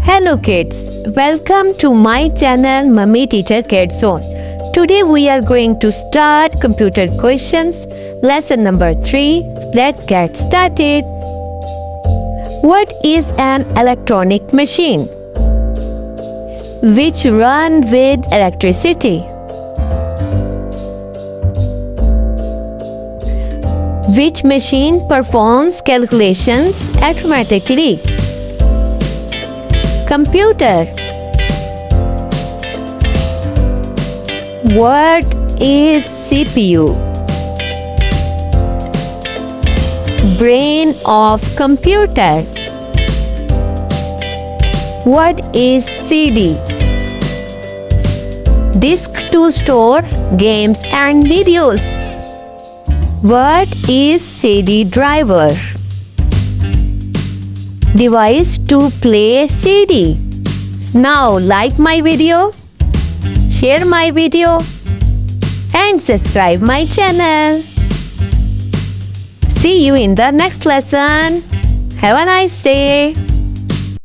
Hello kids, welcome to my channel Mummy Teacher Kids Zone. Today we are going to start computer questions, lesson number 3. Let's get started. What is an electronic machine? Which run with electricity? Which machine performs calculations automatically? Computer. What is CPU? Brain of computer. What is CD? Disk to store games and videos. What is CD driver? Device to play CD. Now like my video, share my video and subscribe my channel. See you in the next lesson. Have a nice day.